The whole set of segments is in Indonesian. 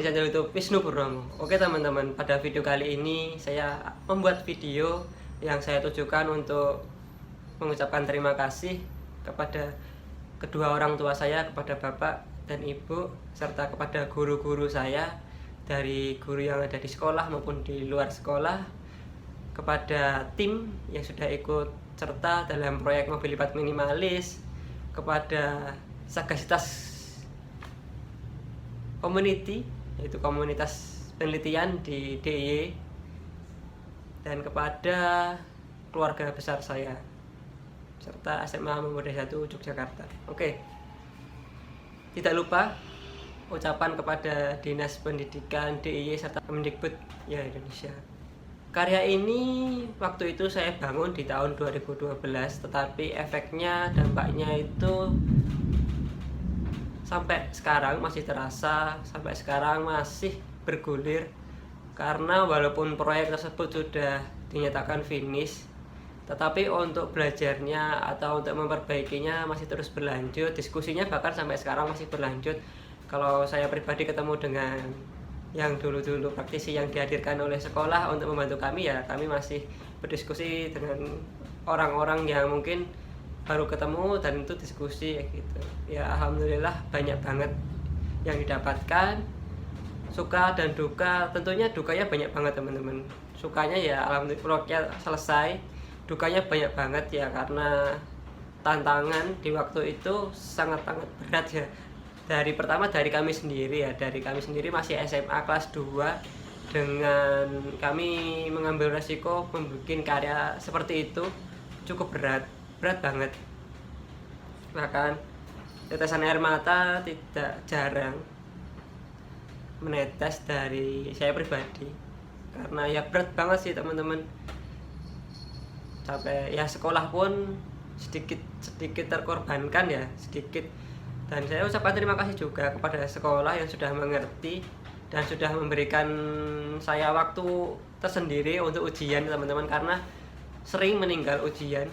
di channel YouTube Wisnu Purnomo. Oke teman-teman, pada video kali ini saya membuat video yang saya tujukan untuk mengucapkan terima kasih kepada kedua orang tua saya, kepada bapak dan ibu, serta kepada guru-guru saya, dari guru yang ada di sekolah maupun di luar sekolah, kepada tim yang sudah ikut serta dalam proyek mobil lipat minimalis, kepada Sagasitas Community, yaitu komunitas penelitian di DIY, dan kepada keluarga besar saya serta SMA Muhammadiyah 1 Yogyakarta. Oke, tidak lupa ucapan kepada Dinas Pendidikan DIY serta Kemendikbud ya Indonesia. Karya ini waktu itu saya bangun di tahun 2012, tetapi efeknya, dampaknya itu sampai sekarang masih terasa, sampai sekarang masih bergulir. Karena walaupun proyek tersebut sudah dinyatakan finish, tetapi untuk belajarnya atau untuk memperbaikinya masih terus berlanjut. Diskusinya bahkan sampai sekarang masih berlanjut. Kalau saya pribadi ketemu dengan yang dulu-dulu praktisi yang dihadirkan oleh sekolah untuk membantu kami, ya kami masih berdiskusi dengan orang-orang yang mungkin baru ketemu dan itu diskusi gitu. Ya alhamdulillah banyak banget yang didapatkan, suka dan duka. Tentunya dukanya banyak banget teman-teman. Sukanya ya alhamdulillah proyeknya selesai, dukanya banyak banget ya karena tantangan di waktu itu sangat-sangat berat ya. Dari pertama dari kami sendiri ya, dari kami sendiri masih SMA kelas 2, dengan kami mengambil resiko membuat karya seperti itu cukup berat banget. Bahkan tetesan air mata tidak jarang menetes dari saya pribadi, karena ya berat banget sih teman-teman. Sampai ya sekolah pun sedikit terkorbankan ya, sedikit. Dan saya ucapkan terima kasih juga kepada sekolah yang sudah mengerti dan sudah memberikan saya waktu tersendiri untuk ujian teman-teman, karena sering meninggal ujian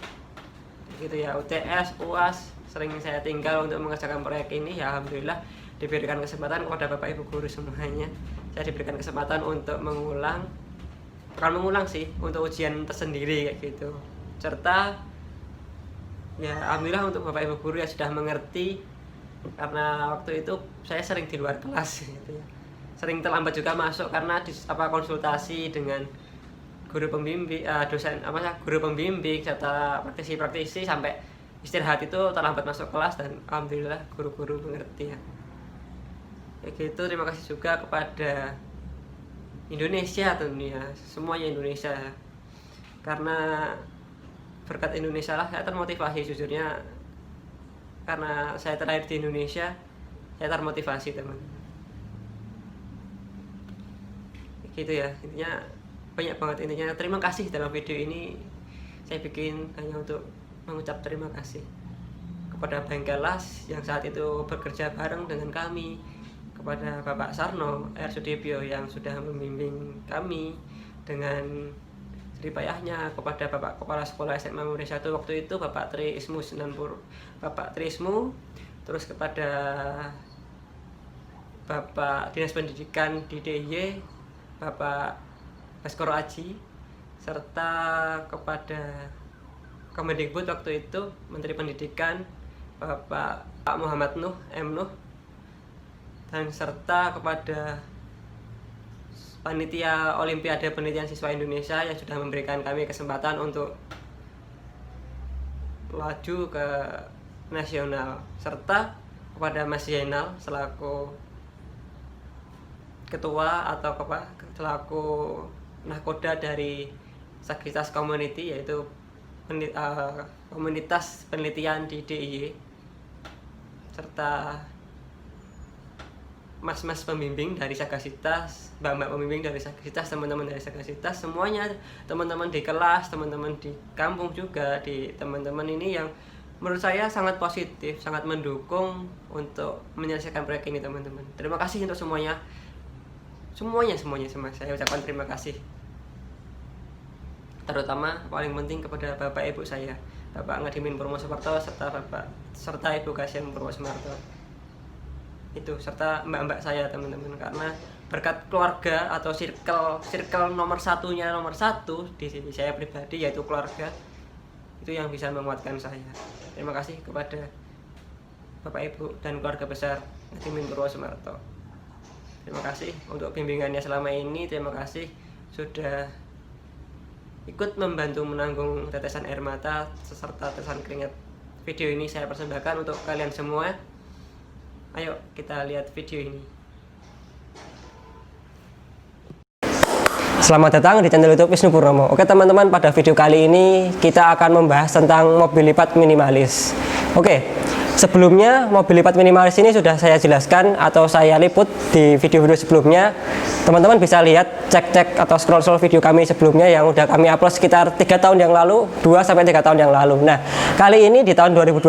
gitu ya, UTS, UAS sering saya tinggal untuk mengerjakan proyek ini. Ya alhamdulillah diberikan kesempatan kepada Bapak Ibu guru semuanya, saya diberikan kesempatan untuk mengulang, bukan mengulang sih, untuk ujian tersendiri kayak gitu. Serta ya alhamdulillah untuk Bapak Ibu guru yang sudah mengerti, karena waktu itu saya sering di luar kelas gitu ya, sering terlambat juga masuk karena konsultasi dengan guru pembimbing, guru pembimbing serta praktisi sampai istirahat itu terlambat masuk kelas, dan alhamdulillah guru-guru mengerti ya. Ya gitu, terima kasih juga kepada Indonesia tentunya, semuanya Indonesia, karena berkat Indonesia lah saya termotivasi jujurnya. Karena saya terlahir di Indonesia, saya termotivasi teman. Gitu ya, intinya banyak banget intinya. Terima kasih, dalam video ini saya bikin hanya untuk mengucap terima kasih kepada Bengkelas yang saat itu bekerja bareng dengan kami, kepada Bapak Sarno R. Sudibyo yang sudah membimbing kami dengan payahnya, kepada Bapak Kepala Sekolah SMA Muhammadiyah 1 waktu itu Bapak Tri Ismu, terus kepada Bapak Dinas Pendidikan di DIY Bapak Baskoro Aji, serta kepada Kemendikbud waktu itu Menteri Pendidikan Bapak Muhammad Nuh M. Nuh, dan serta kepada Panitia Olimpiade Penelitian Siswa Indonesia yang sudah memberikan kami kesempatan untuk laju ke nasional, serta kepada Mas Zainal selaku ketua atau selaku nahkoda dari Sagasitas Community, yaitu komunitas penelitian di DIY, serta mas-mas pembimbing dari Sagasitas, mbak-mbak pembimbing dari Sagasitas, teman-teman dari Sagasitas, semuanya, teman-teman di kelas, teman-teman di kampung juga, di teman-teman ini yang menurut saya sangat positif, sangat mendukung untuk menyelesaikan proyek ini teman-teman. Terima kasih untuk semuanya saya ucapkan terima kasih. Terutama paling penting kepada Bapak Ibu saya, Bapak Ngadimin Purmo Sumarto serta Ibu Kasyam Purmo Sumarto. Itu serta mbak-mbak saya teman-teman, karena berkat keluarga atau circle nomor satu di sini saya pribadi, yaitu keluarga, itu yang bisa menguatkan saya. Terima kasih kepada Bapak Ibu dan keluarga besar Ngadimin Purwosemarto. Terima kasih untuk bimbingannya selama ini. Terima kasih sudah ikut membantu menanggung tetesan air mata serta tetesan keringat. Video ini saya persembahkan untuk kalian semua. Ayo kita lihat video ini. Selamat datang di channel YouTube Wisnu Purnomo. Oke teman-teman, pada video kali ini kita akan membahas tentang mobil lipat minimalis. Oke, sebelumnya mobil lipat minimalis ini sudah saya jelaskan atau saya liput di video-video sebelumnya. Teman-teman bisa lihat, cek atau scroll video kami sebelumnya yang udah kami upload sekitar 3 tahun yang lalu, 2-3 tahun yang lalu. Nah, kali ini di tahun 2020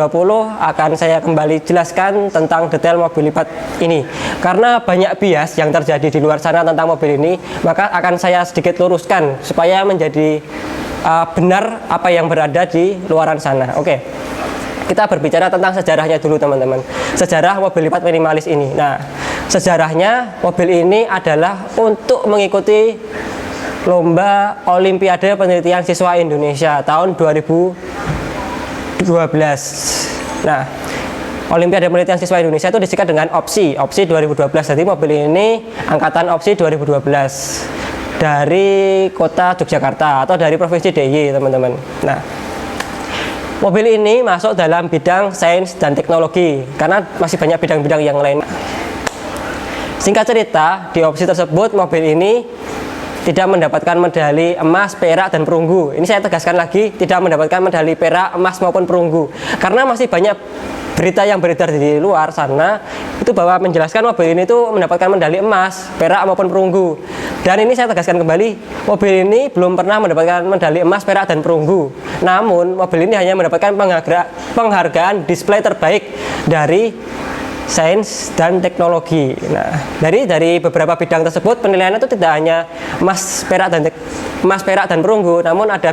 akan saya kembali jelaskan tentang detail mobil lipat ini. Karena banyak bias yang terjadi di luar sana tentang mobil ini, maka akan saya sedikit luruskan supaya menjadi benar apa yang berada di luaran sana. Oke. Kita berbicara tentang sejarahnya dulu teman-teman. Sejarah mobil lipat minimalis ini. Nah, sejarahnya mobil ini adalah untuk mengikuti lomba Olimpiade Penelitian Siswa Indonesia tahun 2012. Nah, Olimpiade Penelitian Siswa Indonesia itu disikat dengan opsi 2012. Jadi mobil ini angkatan opsi 2012 dari kota Yogyakarta atau dari provinsi DIY teman-teman. Nah, mobil ini masuk dalam bidang sains dan teknologi karena masih banyak bidang-bidang yang lain. Singkat cerita, di opsi tersebut mobil ini tidak mendapatkan medali emas, perak, dan perunggu. Ini saya tegaskan lagi, tidak mendapatkan medali perak, emas maupun perunggu. Karena masih banyak berita yang beredar di luar sana itu bahwa menjelaskan mobil ini tuh mendapatkan medali emas, perak maupun perunggu. Dan ini saya tegaskan kembali, mobil ini belum pernah mendapatkan medali emas, perak, dan perunggu. Namun mobil ini hanya mendapatkan penghargaan display terbaik dari sains dan teknologi. Nah, dari beberapa bidang tersebut penilaiannya itu tidak hanya emas, perak, dan perunggu, namun ada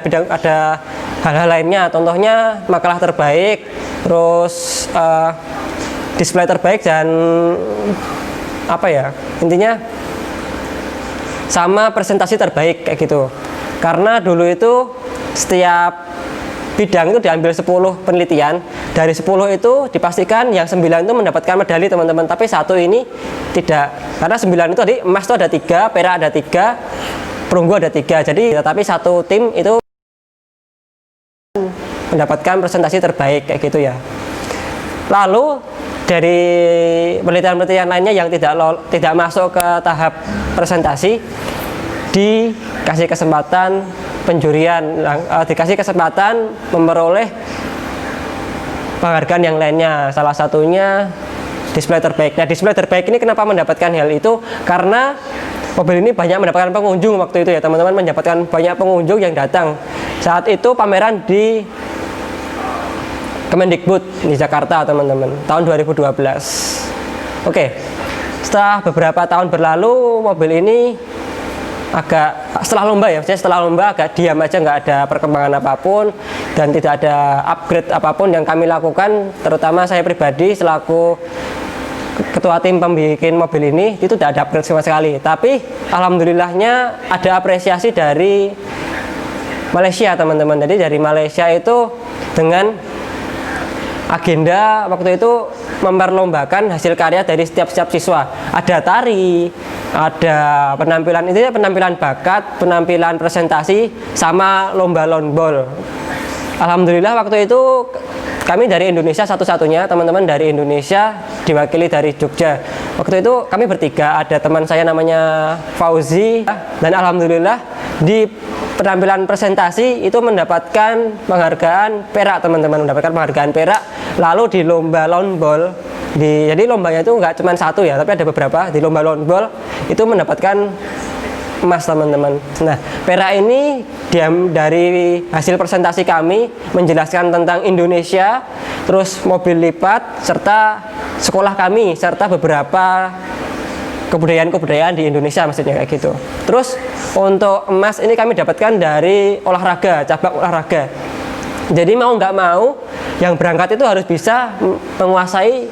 hal-hal lainnya. Contohnya makalah terbaik, terus display terbaik, dan intinya sama presentasi terbaik kayak gitu. Karena dulu itu setiap bidang itu diambil 10 penelitian, dari 10 itu dipastikan yang 9 itu mendapatkan medali teman-teman, tapi satu ini tidak, karena 9 itu tadi emas itu ada 3, perak ada 3, perunggu ada 3, jadi tapi satu tim itu mendapatkan presentasi terbaik kayak gitu ya. Lalu dari penelitian-penelitian lainnya yang tidak masuk ke tahap presentasi dikasih kesempatan penjurian, dikasih kesempatan memperoleh penghargaan yang lainnya, salah satunya display terbaik. Nah, display terbaik ini kenapa mendapatkan hal itu? Karena mobil ini banyak mendapatkan pengunjung waktu itu ya teman-teman, mendapatkan banyak pengunjung yang datang. Saat itu pameran di Kemendikbud di Jakarta teman-teman, tahun 2012. Oke, setelah beberapa tahun berlalu mobil ini setelah lomba agak diam aja, nggak ada perkembangan apapun dan tidak ada upgrade apapun yang kami lakukan, terutama saya pribadi selaku ketua tim pembikin mobil ini itu tidak ada upgrade sama sekali. Tapi alhamdulillahnya ada apresiasi dari Malaysia teman-teman. Jadi dari Malaysia itu dengan agenda waktu itu memperlombakan hasil karya dari setiap siswa. Ada tari, ada penampilan bakat, penampilan presentasi, sama lomba lawnball. Alhamdulillah waktu itu kami dari Indonesia satu-satunya teman-teman dari Indonesia diwakili dari Jogja. Waktu itu kami bertiga, ada teman saya namanya Fauzi, dan alhamdulillah di penampilan presentasi itu mendapatkan penghargaan perak teman-teman, mendapatkan penghargaan perak. Lalu di lomba lawnball, jadi lombanya itu nggak cuma satu ya, tapi ada beberapa. Di lomba lawnball itu mendapatkan emas teman-teman. Nah, perak ini dari hasil presentasi kami menjelaskan tentang Indonesia, terus mobil lipat, serta sekolah kami, serta beberapa kebudayaan di Indonesia maksudnya kayak gitu. Terus untuk emas ini kami dapatkan dari olahraga, cabang olahraga. Jadi mau nggak mau yang berangkat itu harus bisa menguasai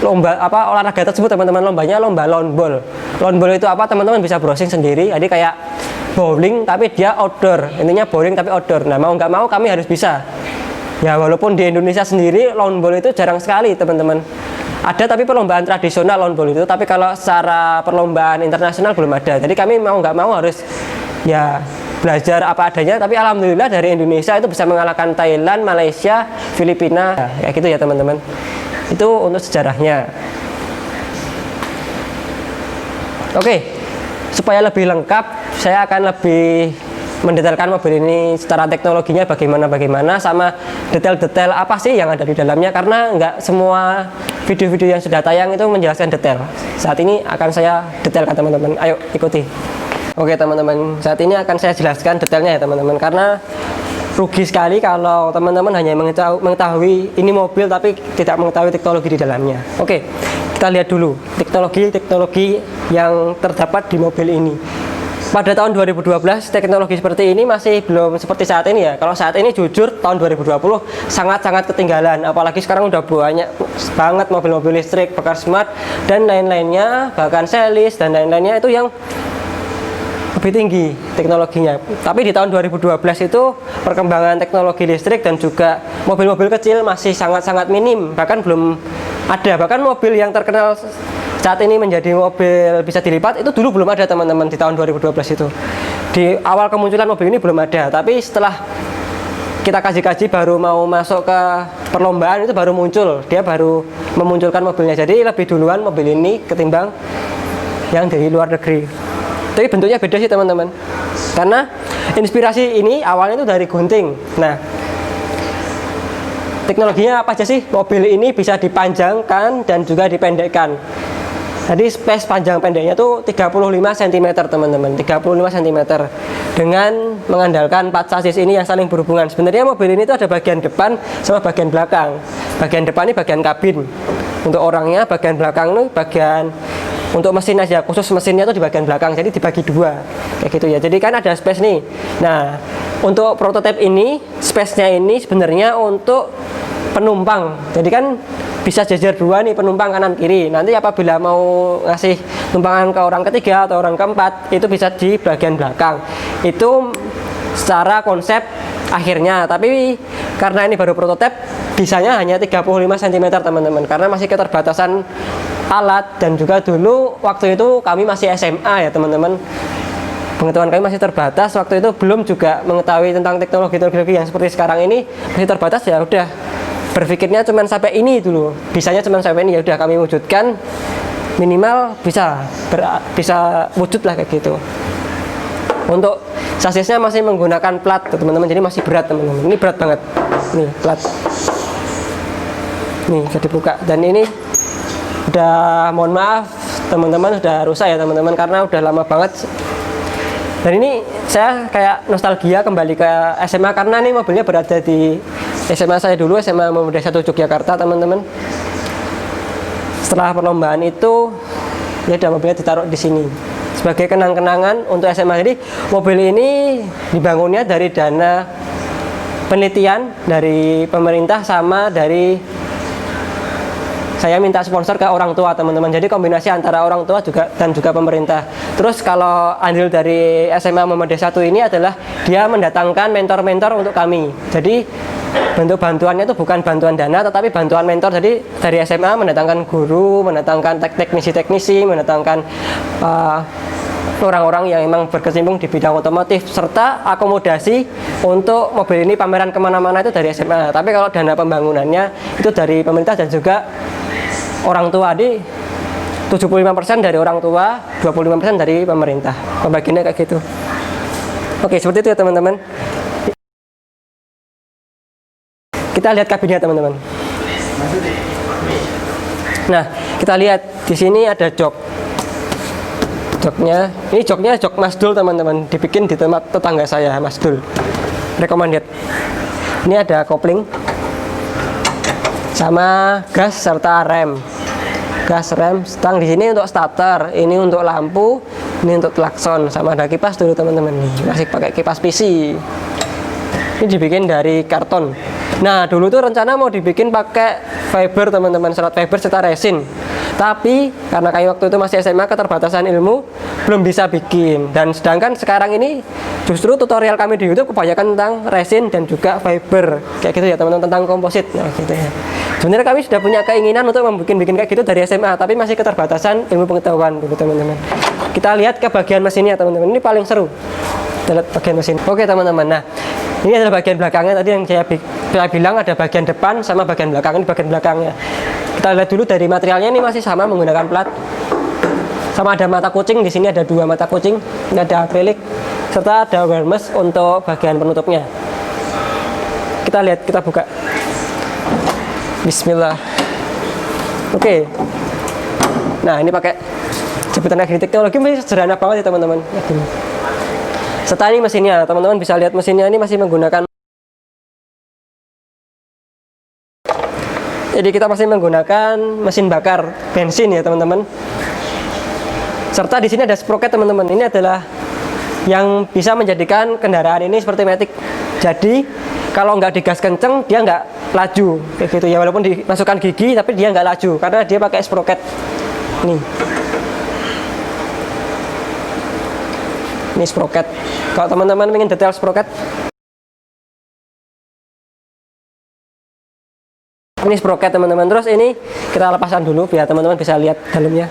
lomba apa olahraga tersebut teman-teman. Lombanya lomba lawn ball. Lawn ball itu apa teman-teman bisa browsing sendiri. Jadi kayak bowling tapi dia outdoor. Intinya bowling tapi outdoor. Nah mau nggak mau kami harus bisa. Ya walaupun di Indonesia sendiri lawn ball itu jarang sekali teman-teman. Ada tapi perlombaan tradisional lawn ball itu, tapi kalau secara perlombaan internasional belum ada. Jadi kami mau nggak mau harus ya belajar apa adanya. Tapi alhamdulillah dari Indonesia itu bisa mengalahkan Thailand, Malaysia, Filipina, ya gitu ya teman-teman. Itu untuk sejarahnya. Oke, supaya lebih lengkap, saya akan lebih mendetailkan mobil ini secara teknologinya bagaimana sama detail-detail apa sih yang ada di dalamnya, karena nggak semua video-video yang sudah tayang itu menjelaskan detail. Saat ini akan saya detailkan teman-teman, ayo ikuti. Oke teman-teman, saat ini akan saya jelaskan detailnya ya teman-teman, karena rugi sekali kalau teman-teman hanya mengetahui ini mobil tapi tidak mengetahui teknologi di dalamnya. Oke, kita lihat dulu teknologi yang terdapat di mobil ini. Pada tahun 2012 teknologi seperti ini masih belum seperti saat ini ya. Kalau saat ini jujur tahun 2020 sangat-sangat ketinggalan. Apalagi sekarang udah banyak banget mobil-mobil listrik, bakar smart dan lain-lainnya, bahkan selis dan lain-lainnya itu yang lebih tinggi teknologinya. Tapi di tahun 2012 itu perkembangan teknologi listrik dan juga mobil-mobil kecil masih sangat-sangat minim, bahkan belum ada. Bahkan mobil yang terkenal saat ini menjadi mobil bisa dilipat itu dulu belum ada teman-teman di tahun 2012 itu. Di awal kemunculan mobil ini belum ada, tapi setelah kita kaji-kaji baru mau masuk ke perlombaan itu baru muncul, dia baru memunculkan mobilnya. Jadi lebih duluan mobil ini ketimbang yang dari luar negeri. Tapi bentuknya beda sih teman-teman, karena inspirasi ini awalnya itu dari gunting. Nah, teknologinya apa aja sih? Mobil ini bisa dipanjangkan dan juga dipendekkan. Jadi space panjang pendeknya tuh 35 cm teman-teman, 35 cm dengan mengandalkan 4 sasis ini yang saling berhubungan. Sebenarnya mobil ini tuh ada bagian depan sama bagian belakang. Bagian depan ini bagian kabin untuk orangnya, bagian belakang ini bagian untuk mesin aja, khusus mesinnya tuh di bagian belakang, jadi dibagi dua kayak gitu ya. Jadi kan ada space nih. Nah untuk prototipe ini space-nya ini sebenarnya untuk penumpang. Jadi kan bisa jajar dua nih penumpang kanan kiri. Nanti apabila mau ngasih tumpangan ke orang ketiga atau orang keempat itu bisa di bagian belakang. Itu secara konsep akhirnya. Tapi karena ini baru prototipe, bisanya hanya 35 cm teman-teman, karena masih keterbatasan alat dan juga dulu waktu itu kami masih SMA ya teman-teman. Pengetahuan kami masih terbatas waktu itu, belum juga mengetahui tentang teknologi yang seperti sekarang ini, masih terbatas. Ya udah berpikirnya cuma sampai ini dulu, bisanya cuma sampai ini, ya udah kami wujudkan minimal bisa wujud lah kayak gitu. Untuk sasisnya masih menggunakan plat teman-teman, jadi masih berat teman-teman, ini berat banget nih plat nih jadi buka, dan ini udah mohon maaf teman-teman udah rusak ya teman-teman karena udah lama banget. Dan ini saya kayak nostalgia kembali ke SMA karena nih mobilnya berada di SMA saya dulu, SMA Muhammadiyah 1 Yogyakarta teman-teman. Setelah perlombaan itu ya udah mobilnya ditaruh di sini sebagai kenang-kenangan untuk SMA. Jadi mobil ini dibangunnya dari dana penelitian dari pemerintah sama dari saya minta sponsor ke orang tua teman-teman. Jadi kombinasi antara orang tua juga dan juga pemerintah. Terus kalau andil dari SMA Muhammadiyah 1 ini adalah dia mendatangkan mentor-mentor untuk kami. Jadi bentuk bantuannya itu bukan bantuan dana tetapi bantuan mentor. Jadi dari SMA mendatangkan guru, mendatangkan teknisi-teknisi, mendatangkan orang-orang yang memang berkecimpung di bidang otomotif, serta akomodasi untuk mobil ini pameran kemana-mana itu dari SMA. Tapi kalau dana pembangunannya itu dari pemerintah dan juga orang tua. Di 75% dari orang tua, 25% dari pemerintah. Pembagiannya kayak gitu. Oke, seperti itu ya teman-teman. Kita lihat kabinnya teman-teman. Nah, kita lihat di sini ada jok. Joknya, ini joknya jok Masdul teman-teman, dibikin di tempat tetangga saya, Masdul. Recommended. Ini ada kopling sama gas serta rem. Gas, rem, stang di sini untuk starter, ini untuk lampu, ini untuk klakson, sama ada kipas dulu teman-teman. Masih pakai kipas PC. Ini dibikin dari karton. Nah, dulu tuh rencana mau dibikin pakai fiber teman-teman, serat fiber serta resin. Tapi karena kami waktu itu masih SMA, keterbatasan ilmu belum bisa bikin. Dan sedangkan sekarang ini justru tutorial kami di YouTube kebanyakan tentang resin dan juga fiber kayak gitu ya teman-teman, tentang komposit. Nah gitu ya. Sebenarnya kami sudah punya keinginan untuk bikin kayak gitu dari SMA, tapi masih keterbatasan ilmu pengetahuan dulu teman-teman. Kita lihat ke bagian mesinnya teman-teman, ini paling seru. Kita lihat bagian mesin. Oke teman-teman, nah ini adalah bagian belakangnya tadi yang saya bilang ada bagian depan sama bagian belakang. Ini bagian belakangnya. Kita lihat dulu dari materialnya, ini masih sama menggunakan plat. Sama ada mata kucing, di sini ada 2 mata kucing, ini ada akrilik serta ada wear mesh untuk bagian penutupnya. Kita lihat, kita buka. Bismillah. Oke. Nah, ini pakai jepitan agri teknologi, masih sederhana banget ya teman-teman. Serta ini mesinnya, teman-teman bisa lihat mesinnya ini masih menggunakan. Jadi kita masih menggunakan mesin bakar bensin ya teman-teman. Serta di sini ada sprocket teman-teman. Ini adalah yang bisa menjadikan kendaraan ini seperti matic. Jadi kalau nggak digas kenceng dia nggak laju kayak gitu ya, walaupun dimasukkan gigi tapi dia nggak laju karena dia pakai sprocket. Nih. Ini sprocket. Kalau teman-teman ingin detail sprocket, ini sprocket teman-teman. Terus ini kita lepaskan dulu biar teman-teman bisa lihat dalamnya.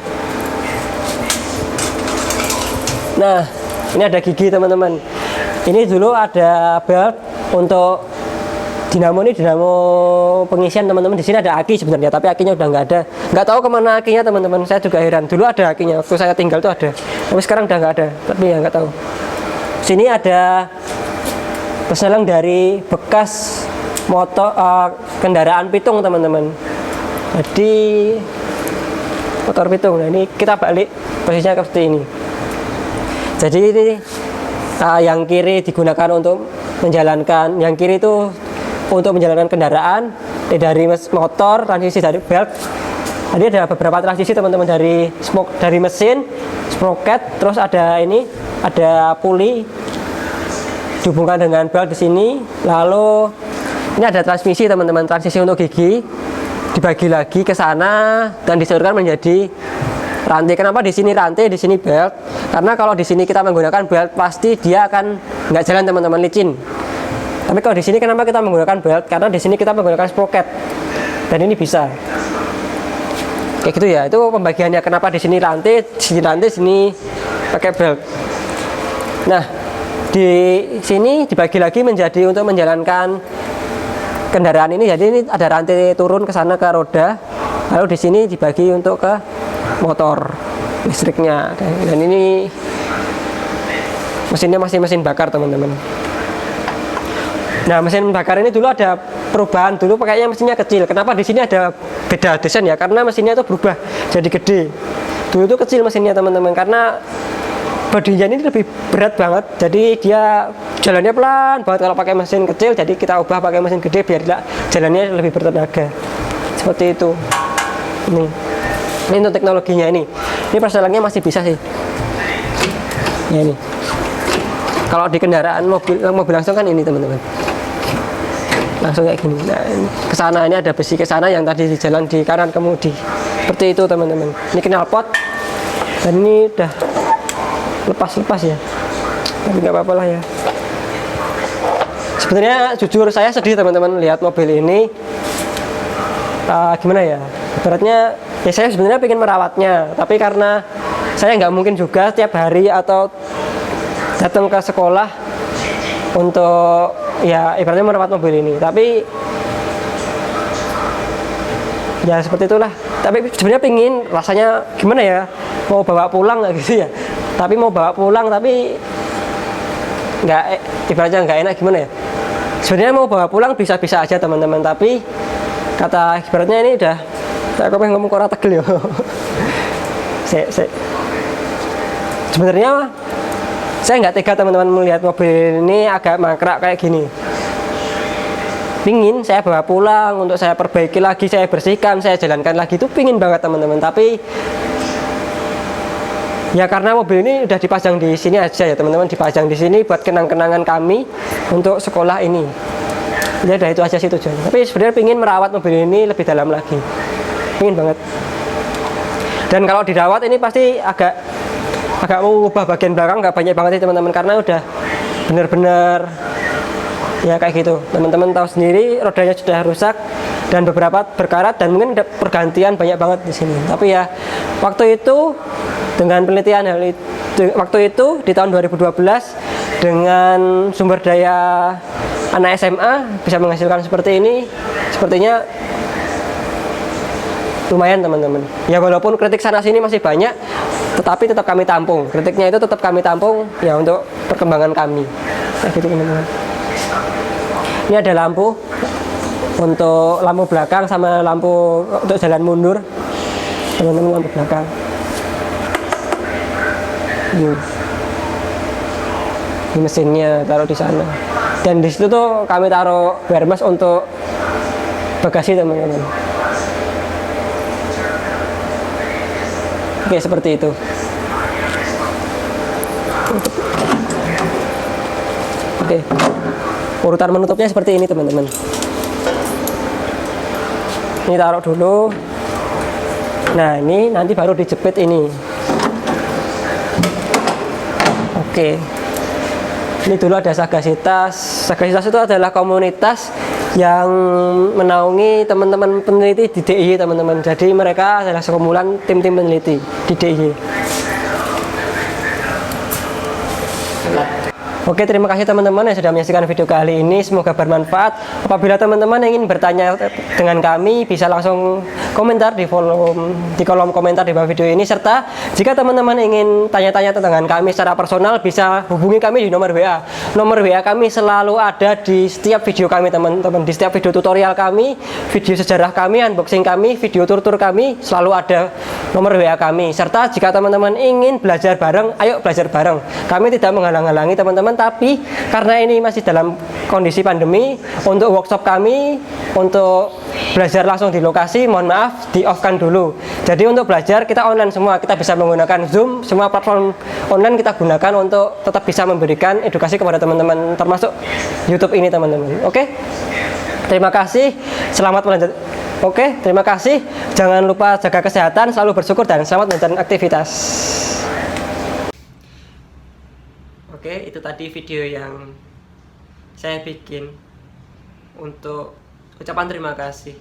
Nah, ini ada gigi teman-teman. Ini dulu ada belt untuk dinamo, ini dinamo pengisian teman-teman. Di sini ada aki sebenarnya, tapi akinya udah nggak ada. Nggak tahu kemana akinya teman-teman. Saya juga heran. Dulu ada akinya, waktu saya tinggal tuh ada. Tapi sekarang udah nggak ada. Tapi ya nggak tahu. Sini ada peselang dari bekas motor kendaraan pitung teman-teman. Jadi motor pitung. Nah ini kita balik posisinya seperti ini. Jadi ini yang kiri digunakan untuk menjalankan, yang kiri itu untuk menjalankan kendaraan dari motor, transisi dari belt. Tadi ada beberapa transisi teman-teman, dari mesin, sprocket, terus ada ini, ada puli dihubungkan dengan belt di sini. Lalu ini ada transmisi teman-teman, transisi untuk gigi dibagi lagi ke sana dan disalurkan menjadi rantai. Kenapa di sini rantai, di sini belt? Karena kalau di sini kita menggunakan belt pasti dia akan nggak jalan teman-teman, licin. Tapi kalau di sini kenapa kita menggunakan belt? Karena di sini kita menggunakan sprocket dan ini bisa kayak gitu ya. Itu pembagiannya kenapa di sini rantai, sini pakai belt. Nah di sini dibagi lagi menjadi untuk menjalankan kendaraan ini. Jadi ini ada rantai turun ke sana ke roda, lalu di sini dibagi untuk ke motor listriknya. Dan ini mesinnya masih mesin bakar teman-teman. Nah mesin bakar ini dulu ada perubahan, dulu pakainya mesinnya kecil. Kenapa di sini ada beda desain ya? Karena mesinnya itu berubah jadi gede. Dulu itu kecil mesinnya teman-teman, karena bodinya ini lebih berat banget. Jadi dia jalannya pelan banget kalau pakai mesin kecil. Jadi kita ubah pakai mesin gede biar jalannya lebih bertenaga. Seperti itu. Ini untuk teknologinya ini. Ini perselangnya masih bisa sih. Ya ini. Kalau di kendaraan mobil langsung kan ini teman-teman. Langsung kayak gini. Nah, ke sana ini ada besi ke sana yang tadi di jalan di kanan kemudi. Seperti itu teman-teman. Ini knalpot. Dan ini udah lepas ya. Tapi nggak apa-apa lah ya. Sebenarnya jujur saya sedih teman-teman lihat mobil ini. Gimana ya? Ibaratnya ya saya sebenarnya pengen merawatnya, tapi karena saya nggak mungkin juga setiap hari atau datang ke sekolah untuk ya ibaratnya merawat mobil ini. Tapi ya seperti itulah. Tapi sebenarnya pengen, rasanya gimana ya, mau bawa pulang nggak gitu ya. Tapi mau bawa pulang tapi nggak, ibaratnya nggak enak gimana ya. Sebenarnya mau bawa pulang bisa-bisa aja teman-teman, tapi kata ibaratnya ini udah, saya pengen ngomong orang tegel ya. Sebenarnya saya nggak tega teman-teman melihat mobil ini agak mangkrak kayak gini. Pingin saya bawa pulang untuk saya perbaiki lagi, saya bersihkan, saya jalankan lagi, itu pingin banget teman-teman. Tapi ya karena mobil ini udah dipajang di sini aja ya teman-teman, dipajang di sini buat kenang-kenangan kami untuk sekolah ini. Ya udah itu aja sih tujuannya. Tapi sebenarnya pengen merawat mobil ini lebih dalam lagi, pengen banget. Dan kalau dirawat ini pasti agak mengubah bagian belakang, nggak banyak banget sih teman-teman, karena udah bener-bener ya kayak gitu. Teman-teman tahu sendiri rodanya sudah rusak dan beberapa berkarat dan mungkin ada pergantian banyak banget di sini. Tapi ya waktu itu dengan penelitian waktu itu di tahun 2012 dengan sumber daya anak SMA bisa menghasilkan seperti ini, sepertinya lumayan teman-teman. Ya walaupun kritik sana sini masih banyak, tetapi tetap kami tampung. Kritiknya itu tetap kami tampung ya untuk perkembangan kami. Kayak gitu teman-teman. Ini ada lampu untuk lampu belakang sama lampu untuk jalan mundur. Teman-teman, lampu belakang. Ini mesinnya taruh di sana. Dan di situ tuh kami taruh Hermes untuk bagasi teman-teman. Oke, seperti itu. Oke, urutan menutupnya seperti ini teman-teman. Ini taruh dulu. Nah, ini nanti baru dijepit ini. Oke. Ini dulu ada Sagasitas. Sagasitas itu adalah komunitas yang menaungi teman-teman peneliti di DIY teman-teman. Jadi mereka adalah sekumpulan tim-tim peneliti di DIY. Oke, terima kasih teman-teman yang sudah menyaksikan video kali ini. Semoga bermanfaat. Apabila teman-teman ingin bertanya dengan kami, bisa langsung komentar di kolom komentar di bawah video ini. Serta jika teman-teman ingin tanya-tanya tentang kami secara personal, bisa hubungi kami di nomor WA. Nomor WA kami selalu ada di setiap video kami teman-teman. Di setiap video tutorial kami, video sejarah kami, unboxing kami, video tur-tur kami, selalu ada nomor WA kami. Serta jika teman-teman ingin belajar bareng, ayo belajar bareng. Kami tidak menghalang-halangi teman-teman, tapi karena ini masih dalam kondisi pandemi, untuk workshop kami untuk belajar langsung di lokasi, mohon maaf di off kan dulu. Jadi untuk belajar kita online semua, kita bisa menggunakan Zoom, semua platform online kita gunakan untuk tetap bisa memberikan edukasi kepada teman-teman, termasuk YouTube ini teman-teman. Oke, terima kasih, selamat melanjut. Oke, terima kasih, jangan lupa jaga kesehatan, selalu bersyukur, dan selamat melanjutkan aktivitas. Oke, itu tadi video yang saya bikin untuk ucapan terima kasih.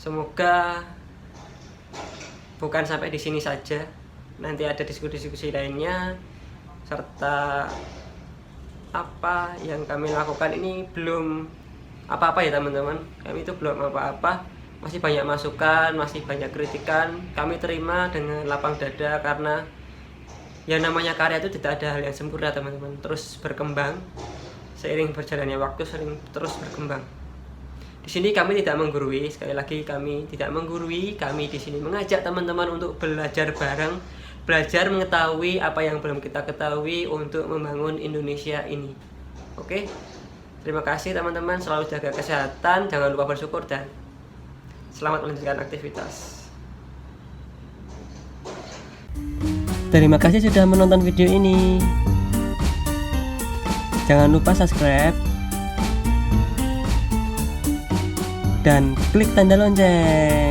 Semoga bukan sampai di sini saja, nanti ada diskusi-diskusi lainnya, serta apa yang kami lakukan ini belum apa-apa ya teman-teman. Kami itu belum apa-apa, masih banyak masukan, masih banyak kritikan. Kami terima dengan lapang dada karena yang namanya karya itu tidak ada hal yang sempurna teman-teman, terus berkembang seiring berjalannya waktu, terus berkembang. Di sini kami tidak menggurui, sekali lagi kami tidak menggurui, kami di sini mengajak teman-teman untuk belajar bareng, belajar mengetahui apa yang belum kita ketahui untuk membangun Indonesia ini. Oke, terima kasih teman-teman, selalu jaga kesehatan, jangan lupa bersyukur, dan selamat melanjutkan aktivitas. Terima kasih sudah menonton video ini. Jangan lupa subscribe dan klik tanda lonceng.